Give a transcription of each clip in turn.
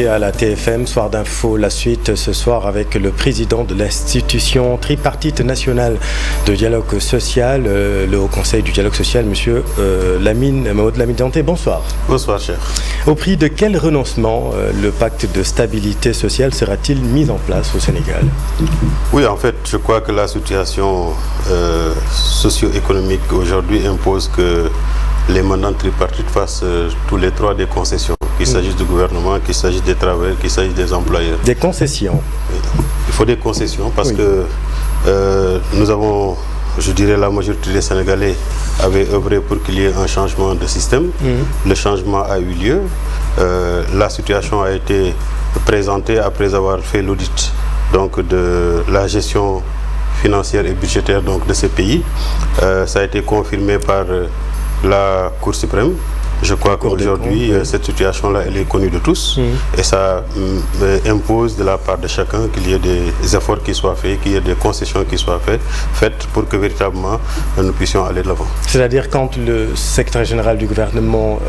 À la TFM, Soir d'info, la suite ce soir avec le président de l'institution tripartite nationale de dialogue social, le Haut Conseil du dialogue social, M. Maud Lamine Dianté. Bonsoir. Bonsoir, cher. Au prix de quel renoncement le pacte de stabilité sociale sera-t-il mis en place au Sénégal? Oui, en fait, je crois que la situation socio-économique aujourd'hui impose que les mandants tripartites fassent tous les trois des concessions. Qu'il s'agisse du gouvernement, qu'il s'agisse des travailleurs, qu'il s'agisse des employeurs. Des concessions. Il faut des concessions parce que nous avons, je dirais, la majorité des Sénégalais avaient œuvré pour qu'il y ait un changement de système. Le changement a eu lieu. La situation a été présentée après avoir fait l'audit de la gestion financière et budgétaire de ces pays. Ça a été confirmé par la Cour suprême. Je crois qu'aujourd'hui, cette situation-là, elle est connue de tous et ça impose de la part de chacun qu'il y ait des efforts qui soient faits, qu'il y ait des concessions qui soient faites pour que véritablement nous puissions aller de l'avant. C'est-à-dire quand le secrétaire général du gouvernement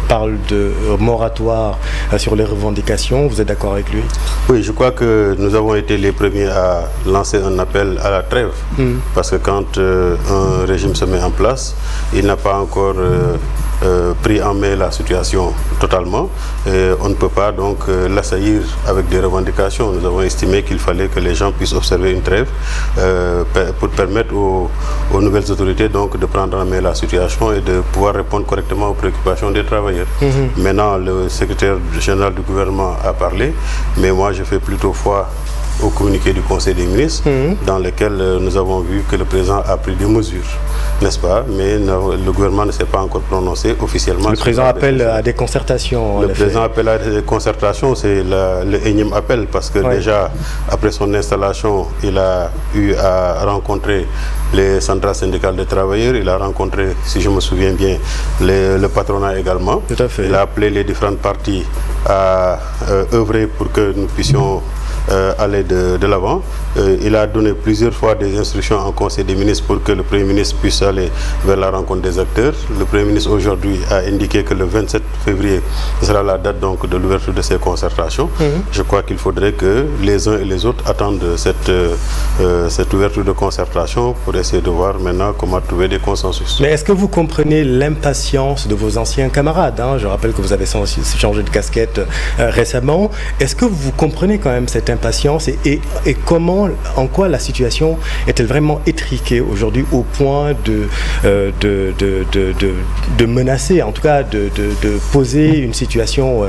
parle de moratoire sur les revendications, vous êtes d'accord avec lui? Oui, je crois que nous avons été les premiers à lancer un appel à la trêve parce que quand un régime se met en place, il n'a pas encore pris en main la situation totalement. On ne peut pas l'assaillir avec des revendications. Nous avons estimé qu'il fallait que les gens puissent observer une trêve pour permettre aux nouvelles autorités de prendre en main la situation et de pouvoir répondre correctement aux préoccupations des travailleurs. Maintenant, le secrétaire général du gouvernement a parlé, mais moi je fais plutôt foi au communiqué du Conseil des ministres dans lequel nous avons vu que le président a pris des mesures, n'est-ce pas? Mais le gouvernement ne s'est pas encore prononcé officiellement. Le président appelle à des concertations. Le président appelle à des concertations, c'est le énième appel parce que déjà, après son installation, il a eu à rencontrer les centrales syndicales des travailleurs, il a rencontré, si je me souviens bien, le patronat également. Tout à fait. Il a appelé les différentes parties à œuvrer pour que nous puissions aller de l'avant. Il a donné plusieurs fois des instructions en Conseil des ministres pour que le Premier ministre puisse aller vers la rencontre des acteurs. Le Premier ministre aujourd'hui a indiqué que le 27 février sera la date de l'ouverture de ces concertations. Je crois qu'il faudrait que les uns et les autres attendent cette ouverture de concertation pour essayer de voir maintenant comment trouver des consensus. Mais est-ce que vous comprenez l'impatience de vos anciens camarades? Je rappelle que vous avez changé de casquette récemment. Est-ce que vous comprenez quand même cette impatience et comment, en quoi la situation est-elle vraiment étriquée aujourd'hui au point de menacer, en tout cas de poser une situation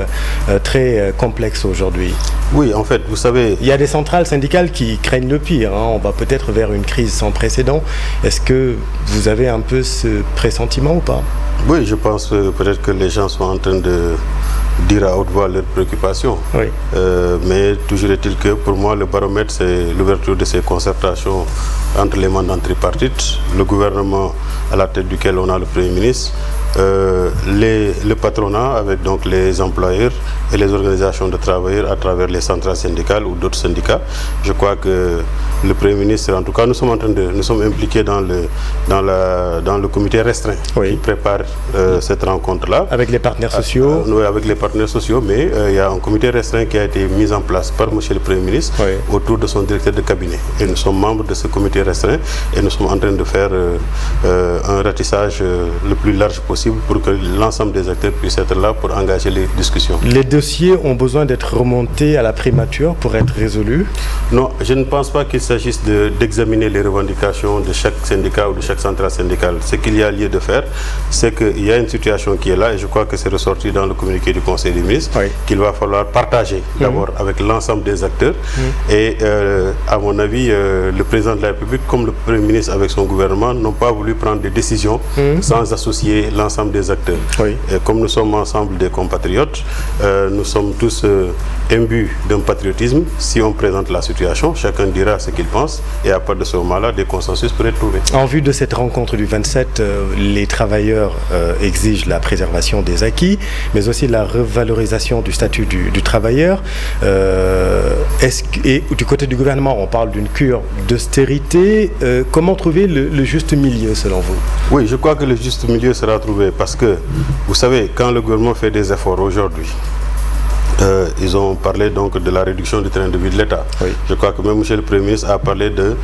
très complexe aujourd'hui? Oui, en fait, vous savez... Il y a des centrales syndicales qui craignent le pire. On va peut-être vers une crise sans précédent. Est-ce que vous avez un peu ce pressentiment ou pas? Oui, je pense peut-être que les gens sont en train de dire à haute voix leurs préoccupations. Oui. Mais toujours est-il que pour moi, le baromètre, c'est l'ouverture de ces concertations entre les mandants tripartites, le gouvernement à la tête duquel on a le Premier ministre, le patronat avec les employeurs et les organisations de travailleurs à travers les centrales syndicales ou d'autres syndicats. Je crois que le Premier ministre, en tout cas, nous sommes impliqués dans le comité restreint qui prépare cette rencontre-là. Avec les partenaires sociaux? Oui, avec les partenaires sociaux, mais il y a un comité restreint qui a été mis en place par M. le Premier ministre autour de son directeur de cabinet. Et nous sommes membres de ce comité restreint et nous sommes en train de faire un ratissage le plus large possible pour que l'ensemble des acteurs puissent être là pour engager les discussions. Les dossiers ont besoin d'être remontés à la primature pour être résolus? Non, je ne pense pas qu'il s'agisse d'examiner les revendications de chaque syndicat ou de chaque centrale syndicale. Ce qu'il y a lieu de faire, c'est qu'il y a une situation qui est là et je crois que c'est ressorti dans le communiqué du Conseil des ministres qu'il va falloir partager d'abord avec l'ensemble des acteurs et à mon avis, le président de la République comme le Premier ministre avec son gouvernement n'ont pas voulu prendre des décisions sans associer l'ensemble des acteurs. Et comme nous sommes ensemble des compatriotes, nous sommes tous imbus d'un patriotisme. Si on présente la situation, chacun dira ce qu'il pense et à partir de ce moment-là, des consensus pourraient être trouvés. En vue de cette rencontre du 27, les travailleurs exigent la préservation des acquis, mais aussi la revalorisation du statut du travailleur. Et du côté du gouvernement, on parle d'une cure d'austérité. Comment trouver le juste milieu selon vous? Oui, je crois que le juste milieu sera trouvé parce que, vous savez, quand le gouvernement fait des efforts aujourd'hui Ils ont parlé donc de la réduction du train de vie de l'État. Oui. Je crois que même M. le Premier ministre a parlé de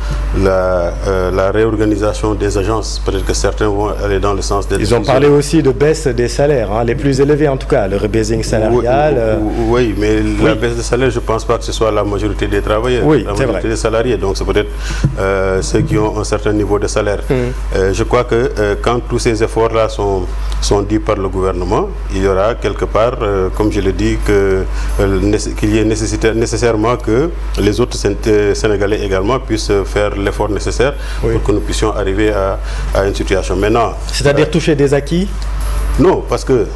la réorganisation des agences. Peut-être que certains vont aller dans le sens des... Ils ont parlé aussi de baisse des salaires, hein, les plus élevés en tout cas, le rebasing salarial. Oui, mais la baisse des salaires, je ne pense pas que ce soit la majorité des travailleurs, oui, la majorité des salariés. Donc c'est peut-être ceux qui ont un certain niveau de salaire. Je crois que quand tous ces efforts-là sont dits par le gouvernement, il y aura quelque part, comme je l'ai dit, qu'il y ait nécessairement que les autres Sénégalais également puissent faire l'effort nécessaire pour que nous puissions arriver à une situation. Maintenant, c'est-à-dire toucher des acquis? Non, parce que...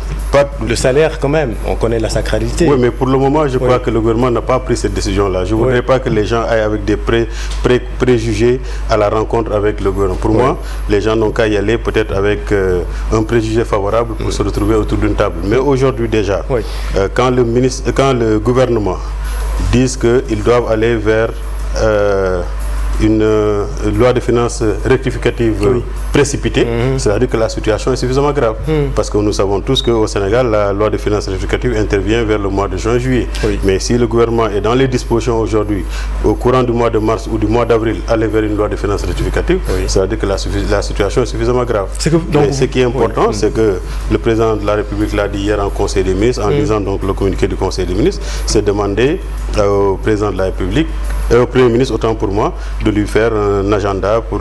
Le salaire quand même, on connaît la sacralité. Oui, mais pour le moment, je crois que le gouvernement n'a pas pris cette décision-là. Je ne voudrais pas que les gens aillent avec des préjugés à la rencontre avec le gouvernement. Pour moi, les gens n'ont qu'à y aller peut-être avec un préjugé favorable pour se retrouver autour d'une table. Mais aujourd'hui déjà, quand le gouvernement dit qu'ils doivent aller vers... une loi de finances rectificative précipitée, c'est-à-dire que la situation est suffisamment grave. Parce que nous savons tous qu'au Sénégal, la loi de finances rectificative intervient vers le mois de juin-juillet. Mais si le gouvernement est dans les dispositions aujourd'hui, au courant du mois de mars ou du mois d'avril, aller vers une loi de finances rectificative, c'est-à-dire que la situation est suffisamment grave. Mais ce qui est important, c'est que le président de la République l'a dit hier en Conseil des ministres, en lisant donc le communiqué du Conseil des ministres, c'est demander au président de la République, au Premier ministre, autant pour moi, de lui faire un agenda pour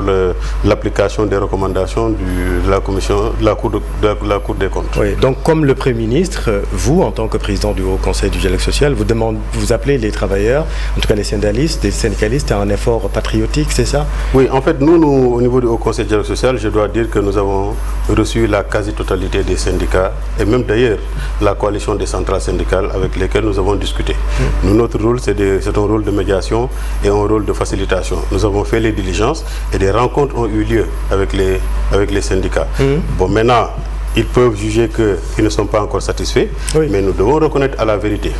l'application des recommandations de la Commission, de la Cour des comptes. Oui, donc comme le Premier ministre, vous, en tant que président du Haut Conseil du dialogue social, vous appelez les travailleurs, en tout cas les syndicalistes, à un effort patriotique, c'est ça? Oui, en fait, nous, au niveau du Haut Conseil du dialogue social, je dois dire que nous avons reçu la quasi-totalité des syndicats, et même d'ailleurs la coalition des centrales syndicales avec lesquelles nous avons discuté. Nous, notre rôle, c'est un rôle de médiation et un rôle de facilitation. Nous avons fait les diligences et des rencontres ont eu lieu avec les syndicats. Bon, maintenant, ils peuvent juger qu'ils ne sont pas encore satisfaits, mais nous devons reconnaître à la vérité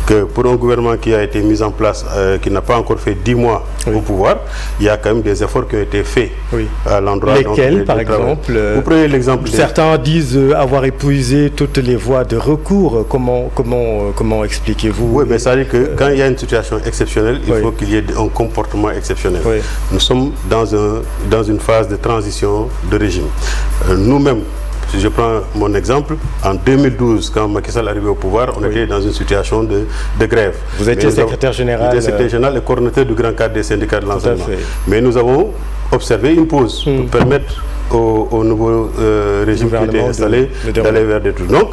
que pour un gouvernement qui a été mis en place, qui n'a pas encore fait 10 mois au pouvoir, il y a quand même des efforts qui ont été faits à l'endroit. Lesquels, par exemple? Vous prenez l'exemple. Certains disent avoir épuisé toutes les voies de recours. Comment expliquez-vous? Oui, mais ça veut dire que quand il y a une situation exceptionnelle, il faut qu'il y ait un comportement exceptionnel. Nous sommes dans une phase de transition de régime. Nous-mêmes, si je prends mon exemple, en 2012, quand Macky Sall est arrivé au pouvoir, on était dans une situation de grève. Vous étiez secrétaire général. J'étais secrétaire général et coordonnateur du grand cadre des syndicats de l'enseignement. Mais nous avons observé une pause pour permettre au nouveau régime qui était installé d'aller vers des trucs. Donc,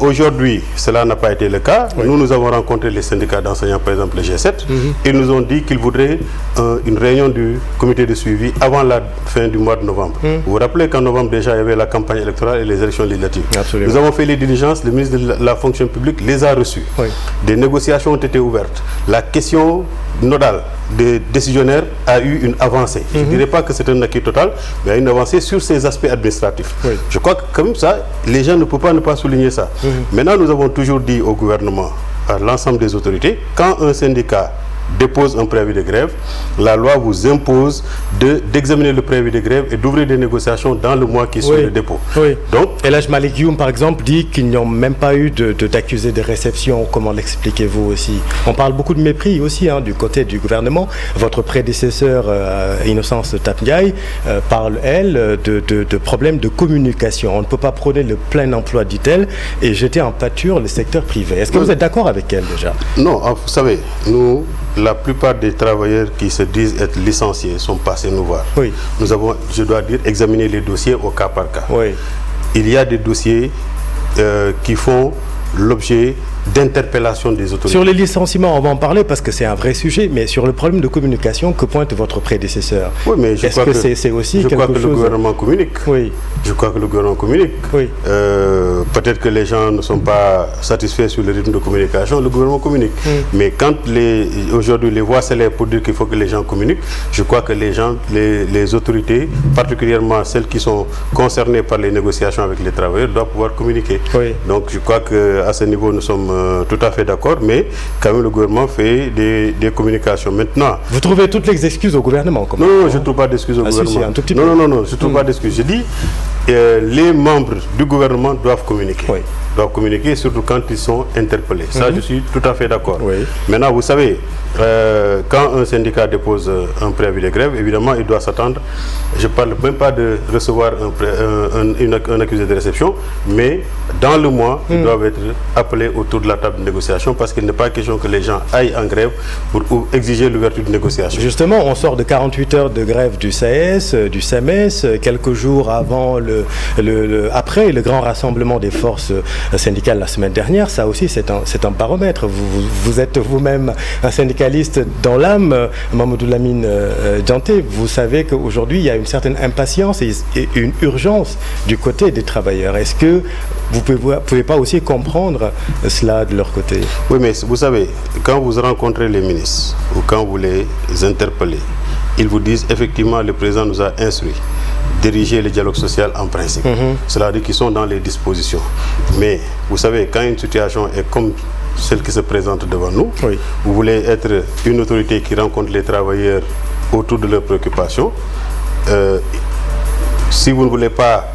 aujourd'hui, cela n'a pas été le cas. Nous avons rencontré les syndicats d'enseignants, par exemple le G7. Ils nous ont dit qu'ils voudraient une réunion du comité de suivi avant la fin du mois de novembre. Vous vous rappelez qu'en novembre, déjà, il y avait la campagne électorale et les élections législatives. Nous avons fait les diligences, le ministre de la fonction publique les a reçus. Des négociations ont été ouvertes. La question nodale des décisionnaires a eu une avancée. Je ne dirais pas que c'est un acquis total, mais une avancée sur ces aspects administratifs. Je crois que comme ça, les gens ne peuvent pas souligner ça. Maintenant, nous avons toujours dit au gouvernement, à l'ensemble des autorités, quand un syndicat dépose un préavis de grève, la loi vous impose d'examiner le préavis de grève et d'ouvrir des négociations dans le mois qui suit le dépôt. Donc, Elhadj Malick Youm, par exemple, dit qu'ils n'ont même pas eu d'accusés de réception. Comment l'expliquez-vous aussi? On parle beaucoup de mépris aussi du côté du gouvernement. Votre prédécesseur, Innocence Ntap Ndiaye, parle, elle, de problèmes de communication. On ne peut pas prôner le plein emploi, dit-elle, et jeter en pâture le secteur privé. Est-ce que vous êtes d'accord avec elle déjà? Non, vous savez, nous... La plupart des travailleurs qui se disent être licenciés sont passés nous voir. Nous avons, je dois dire, examiné les dossiers au cas par cas. Il y a des dossiers qui font l'objet d'interpellation des autorités. Sur les licenciements, on va en parler parce que c'est un vrai sujet, mais sur le problème de communication que pointe votre prédécesseur, est-ce que c'est aussi quelque chose... Je crois que le gouvernement communique. Je crois que le gouvernement communique. Peut-être que les gens ne sont pas satisfaits sur le rythme de communication, le gouvernement communique. Mais quand aujourd'hui les voix s'élèvent pour dire qu'il faut que les gens communiquent, je crois que les autorités, particulièrement celles qui sont concernées par les négociations avec les travailleurs, doivent pouvoir communiquer. Donc je crois qu'à ce niveau, nous sommes tout à fait d'accord, mais quand même le gouvernement fait des communications. Maintenant... Vous trouvez toutes les excuses au gouvernement? Non, je ne trouve pas d'excuses au gouvernement. Si, un tout petit peu. Non, je ne trouve pas d'excuses. Je dis, les membres du gouvernement doivent communiquer. Oui. Doivent communiquer, surtout quand ils sont interpellés. Ça, je suis tout à fait d'accord. Oui. Maintenant, vous savez, quand un syndicat dépose un préavis de grève, évidemment, il doit s'attendre. Je ne parle même pas de recevoir un accusé de réception, mais dans le mois, ils doivent être appelés autour de la table de négociation parce qu'il n'est pas question que les gens aillent en grève pour exiger l'ouverture de négociation. Justement, on sort de 48 heures de grève du CAS, du SAMES, quelques jours avant après le grand rassemblement des forces syndicales la semaine dernière. Ça aussi, c'est un baromètre. Vous êtes vous-même un syndicaliste dans l'âme, Mamadou Lamine Dianté. Vous savez qu'aujourd'hui, il y a une certaine impatience et une urgence du côté des travailleurs. Est-ce que vous ne pouvez pas aussi comprendre cela de leur côté? Oui, mais vous savez, quand vous rencontrez les ministres ou quand vous les interpellez, ils vous disent effectivement le président nous a instruit diriger le dialogue social en principe. Cela dit qu'ils sont dans les dispositions. Mais vous savez, quand une situation est comme celle qui se présente devant nous, oui. Vous voulez être une autorité qui rencontre les travailleurs autour de leurs préoccupations. Si vous ne voulez pas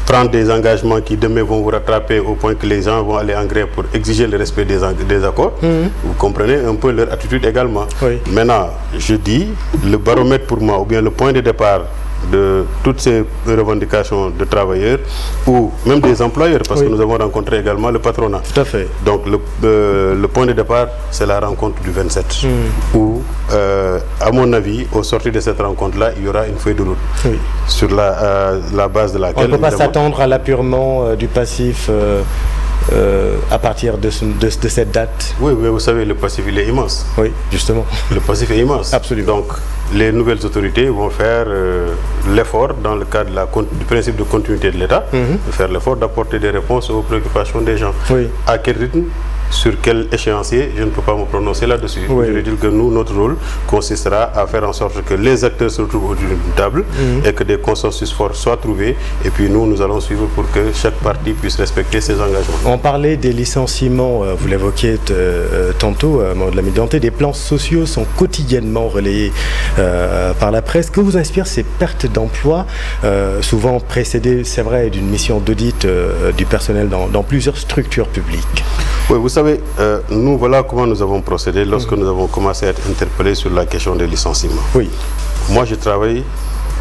prendre des engagements qui demain vont vous rattraper au point que les gens vont aller en grève pour exiger le respect des accords, vous comprenez un peu leur attitude également. Oui. Maintenant, je dis, le baromètre pour moi, ou bien le point de départ de toutes ces revendications de travailleurs ou même des employeurs, parce que nous avons rencontré également le patronat. Tout à fait. Donc le point de départ, c'est la rencontre du 27, où, à mon avis, au sortir de cette rencontre-là, il y aura une feuille de route sur la base de laquelle... On ne peut pas s'attendre à l'appurement du passif à partir de cette date. Oui, mais vous savez, le passif, il est immense. Oui, justement. Le passif est immense. Absolument. Donc, les nouvelles autorités vont faire l'effort, dans le cadre du principe de continuité de l'État, de faire l'effort d'apporter des réponses aux préoccupations des gens. Oui. À quel rythme, sur quel échéancier, je ne peux pas me prononcer là-dessus. Oui. Je veux dire que nous, notre rôle consistera à faire en sorte que les acteurs se retrouvent autour d'une table et que des consensus forts soient trouvés. Et puis nous allons suivre pour que chaque partie puisse respecter ses engagements. On parlait des licenciements, vous l'évoquiez tantôt, Mamadou Lamine Dianté, des plans sociaux sont quotidiennement relayés par la presse. Que vous inspire ces pertes d'emploi, souvent précédées, c'est vrai, d'une mission d'audit du personnel dans plusieurs structures publiques? Oui, vous savez, nous, voilà comment nous avons procédé lorsque nous avons commencé à être interpellés sur la question des licenciements. Oui. Moi, je travaille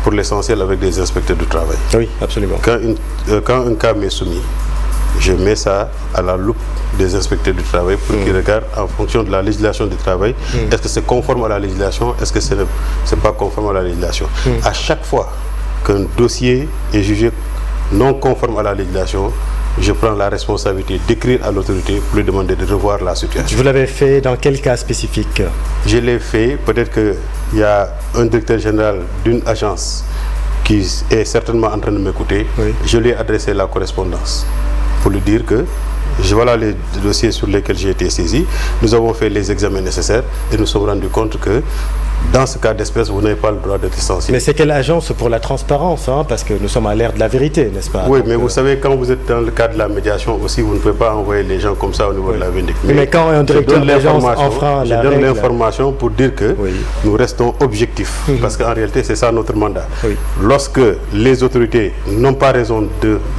pour l'essentiel avec des inspecteurs du travail. Oui, absolument. Quand un cas m'est soumis, je mets ça à la loupe des inspecteurs du travail pour qu'ils regardent en fonction de la législation du travail. Est-ce que c'est conforme à la législation? Est-ce que ce n'est pas conforme à la législation? À chaque fois qu'un dossier est jugé non conforme à la législation, je prends la responsabilité d'écrire à l'autorité pour lui demander de revoir la situation. Vous l'avez fait dans quel cas spécifique? Je l'ai fait, peut-être qu'il y a un directeur général d'une agence qui est certainement en train de m'écouter. Oui. Je lui ai adressé la correspondance pour lui dire que voilà les dossiers sur lesquels j'ai été saisi. Nous avons fait les examens nécessaires et nous nous sommes rendus compte que dans ce cas d'espèce, vous n'avez pas le droit d'être licencié. Mais c'est quelle agence pour la transparence, hein, parce que nous sommes à l'ère de la vérité, n'est-ce pas? Oui, donc, mais vous savez, quand vous êtes dans le cadre de la médiation aussi, vous ne pouvez pas envoyer les gens comme ça au niveau de la vindicte. Mais quand un directeur d'agence enfreint la règle... Je donne l'information pour dire que nous restons objectifs, parce qu'en réalité, c'est ça notre mandat. Lorsque les autorités n'ont pas raison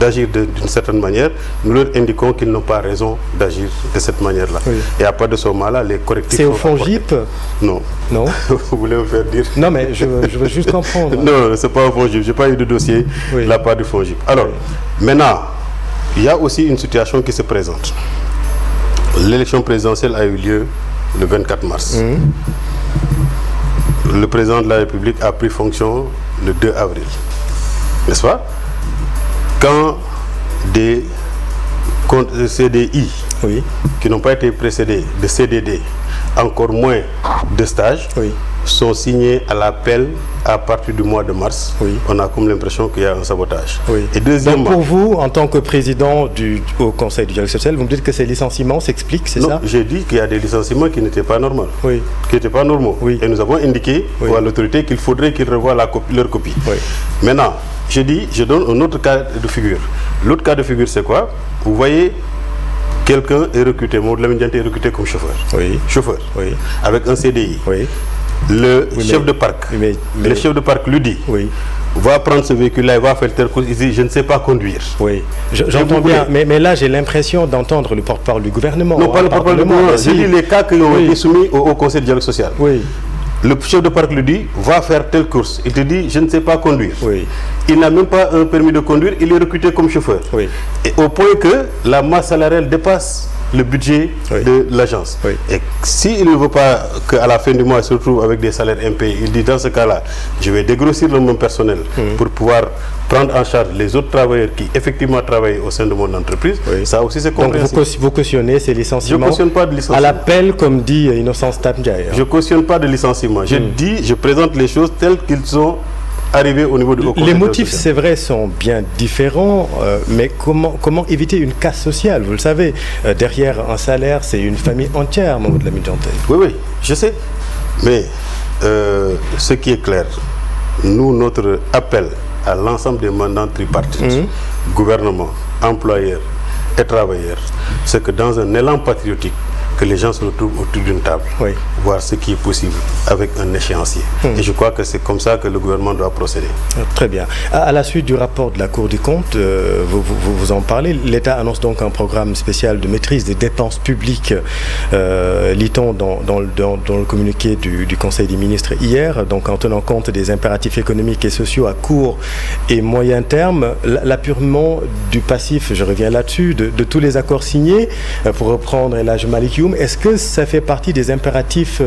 d'agir d'une certaine manière, nous leur indiquons qu'ils n'ont pas raison d'agir de cette manière-là. Et à part de ce moment-là, les correctifs... C'est au FONGIP? Non. Non. Vous voulez me faire dire? Non, mais je veux juste comprendre. Non, ce n'est pas au FONGIP. Je n'ai pas eu de dossier de la part du FONGIP. Alors, maintenant, il y a aussi une situation qui se présente. L'élection présidentielle a eu lieu le 24 mars. Le président de la République a pris fonction le 2 avril. N'est-ce pas? Quand des CDI qui n'ont pas été précédés de CDD, encore moins de stages, sont signés à l'appel à partir du mois de mars. On a comme l'impression qu'il y a un sabotage. Et deuxièmement, donc pour vous, en tant que président au Conseil du dialogue social, vous me dites que ces licenciements s'expliquent, c'est ça? Non, j'ai dit qu'il y a des licenciements qui n'étaient pas normaux. Qui n'étaient pas normaux. Et nous avons indiqué à l'autorité qu'il faudrait qu'ils revoient leur copie. Maintenant, je donne un autre cas de figure. L'autre cas de figure, c'est quoi? Vous voyez, quelqu'un est recruté, Mamadou Lamine Dianté est recruté comme chauffeur. Chauffeur. Avec un CDI. le chef de parc, le chef de parc lui dit, va prendre ce véhicule-là, il va faire tel coup, il dit, je ne sais pas conduire. Oui, j'entends bien, mais là j'ai l'impression d'entendre le porte-parole du gouvernement. Non, pas le porte-parole du gouvernement, je dis les cas qui ont été soumis au Conseil de dialogue social. Oui. Le chef de parc lui dit, va faire telle course. Il te dit, je ne sais pas conduire. Oui. Il n'a même pas un permis de conduire, il est recruté comme chauffeur. Oui. Et au point que la masse salariale dépasse le budget de l'agence. Oui. Et s'il ne veut pas qu'à la fin du mois il se retrouve avec des salaires impayés, il dit dans ce cas-là, je vais dégrossir le même personnel pour pouvoir prendre en charge les autres travailleurs qui effectivement travaillent au sein de mon entreprise. Oui. Ça aussi c'est compréhensible. Donc vous cautionnez ces licenciements? Je ne cautionne pas de licenciement. À l'appel, comme dit Innocence Tabdiaï. Je ne cautionne pas de licenciement. Je présente les choses telles qu'ils sont arrivés au niveau du Haut Conseil. Les motifs, c'est vrai, sont bien différents, mais comment éviter une casse sociale? Vous le savez, derrière un salaire, c'est une famille entière, Mamadou Lamine Dianté. Oui, je sais. Mais ce qui est clair, nous, notre appel à l'ensemble des mandants tripartites, gouvernement, employeurs et travailleurs, c'est que dans un élan patriotique, que les gens se retrouvent autour d'une table, voir ce qui est possible avec un échéancier. Et je crois que c'est comme ça que le gouvernement doit procéder. Très bien. À la suite du rapport de la Cour des comptes, vous en parlez, l'État annonce donc un programme spécial de maîtrise des dépenses publiques, lit-on dans le communiqué du Conseil des ministres hier, donc en tenant compte des impératifs économiques et sociaux à court et moyen terme, l'appurement du passif, je reviens là-dessus, de tous les accords signés, pour reprendre Elhadji Malick Youm. Est-ce que ça fait partie des impératifs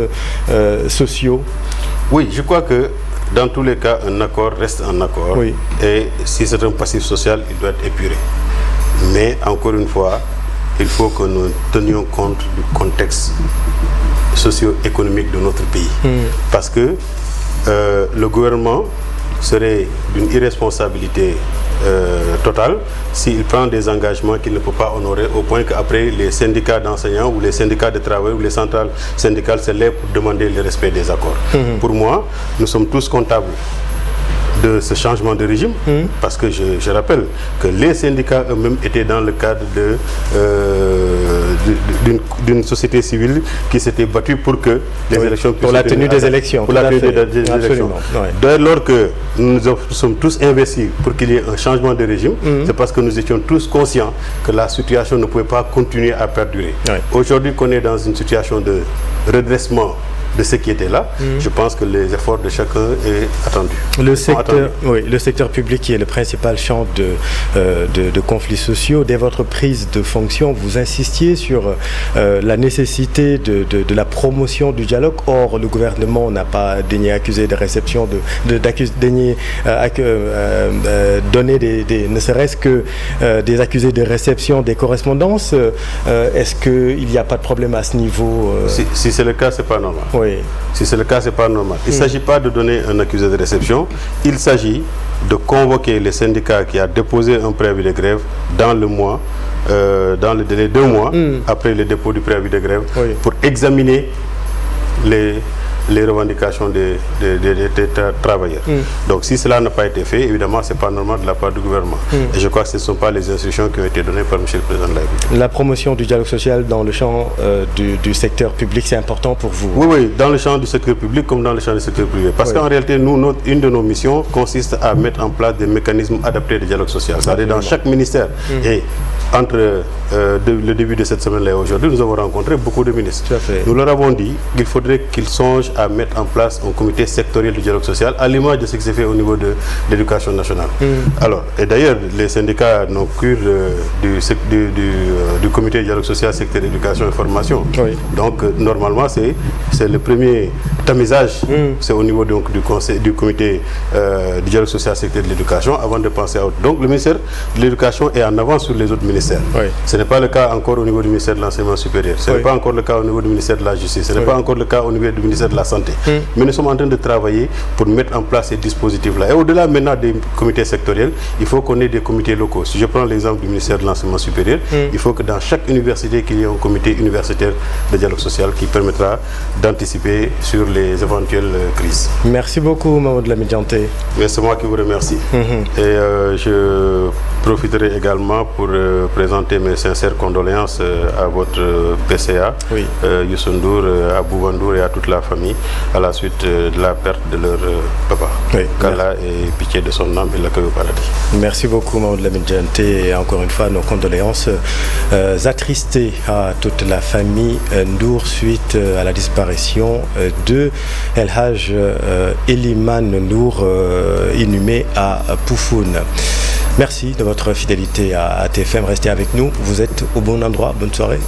sociaux? Oui, je crois que dans tous les cas, un accord reste un accord. Oui. Et si c'est un passif social, il doit être épuré. Mais encore une fois, il faut que nous tenions compte du contexte socio-économique de notre pays. Parce que le gouvernement serait d'une irresponsabilité totale s'il prend des engagements qu'il ne peut pas honorer, au point qu'après les syndicats d'enseignants ou les syndicats de travail ou les centrales syndicales se lèvent pour demander le respect des accords. Pour moi, nous sommes tous comptables de ce changement de régime, parce que je rappelle que les syndicats eux-mêmes étaient dans le cadre d'une société civile qui s'était battue pour que les élections puissent pour la tenue des élections. Pour la tenue des élections. Dès lors que nous sommes tous investis pour qu'il y ait un changement de régime, c'est parce que nous étions tous conscients que la situation ne pouvait pas continuer à perdurer. Aujourd'hui qu'on est dans une situation de redressement de ce qui était là, je pense que les efforts de chacun est attendu. Le secteur public qui est le principal champ de conflits sociaux. Dès votre prise de fonction, vous insistiez sur la nécessité de la promotion du dialogue. Or, le gouvernement n'a pas daigné accuser de réception, daigné donner ne serait-ce que des accusés de réception des correspondances. Est-ce qu'il n'y a pas de problème à ce niveau? Si c'est le cas, c'est pas normal. Si c'est le cas, c'est pas normal. Il ne s'agit pas de donner un accusé de réception. Il s'agit de convoquer les syndicats qui a déposé un préavis de grève dans le mois, dans le délai de 2 mois après le dépôt du préavis de grève, pour examiner les revendications des travailleurs. Donc si cela n'a pas été fait, évidemment, ce n'est pas normal de la part du gouvernement. Et je crois que ce ne sont pas les instructions qui ont été données par M. le Président de la République. La promotion du dialogue social dans le champ du secteur public, c'est important pour vous? Oui, dans le champ du secteur public comme dans le champ du secteur privé. Parce qu'en réalité, nous, une de nos missions consiste à mettre en place des mécanismes adaptés de dialogue social. C'est-à-dire dans chaque ministère. Et entre le début de cette semaine-là et aujourd'hui, nous avons rencontré beaucoup de ministres. Nous leur avons dit qu'il faudrait qu'ils songent à mettre en place un comité sectoriel du dialogue social, à l'image de ce qui s'est fait au niveau de l'éducation nationale. Alors, et d'ailleurs, les syndicats n'ont cure du comité du dialogue social, secteur éducation et formation. Donc, normalement, c'est le premier tamisage, c'est au niveau donc, du comité du dialogue social, secteur de l'éducation, avant de penser à autre. Donc, le ministère de l'éducation est en avance sur les autres ministères. Ce n'est pas le cas encore au niveau du ministère de l'enseignement supérieur. Ce n'est pas encore le cas au niveau du ministère de la justice. Ce n'est pas encore le cas au niveau du ministère de la santé. Mais nous sommes en train de travailler pour mettre en place ces dispositifs-là. Et au-delà maintenant des comités sectoriels, il faut qu'on ait des comités locaux. Si je prends l'exemple du ministère de l'enseignement supérieur, il faut que dans chaque université, qu'il y ait un comité universitaire de dialogue social qui permettra d'anticiper sur les éventuelles crises. Merci beaucoup, Mamadou Lamine Dianté. C'est moi qui vous remercie. Et je profiterai également pour présenter mes sincères condoléances à votre PCA, oui. Youssou Ndour, à Bouba Ndour et à toute la famille à la suite de la perte de leur papa. Oui. Qu'Allah ait pitié de son âme et l'accueille au paradis. Merci beaucoup Mamadou Lamine Dianté, et encore une fois nos condoléances attristées à toute la famille Ndour suite à la disparition de El Hadj Elimane Ndour, inhumé à Poufoune. Merci de votre fidélité à TFM. Restez avec nous. Vous êtes au bon endroit. Bonne soirée.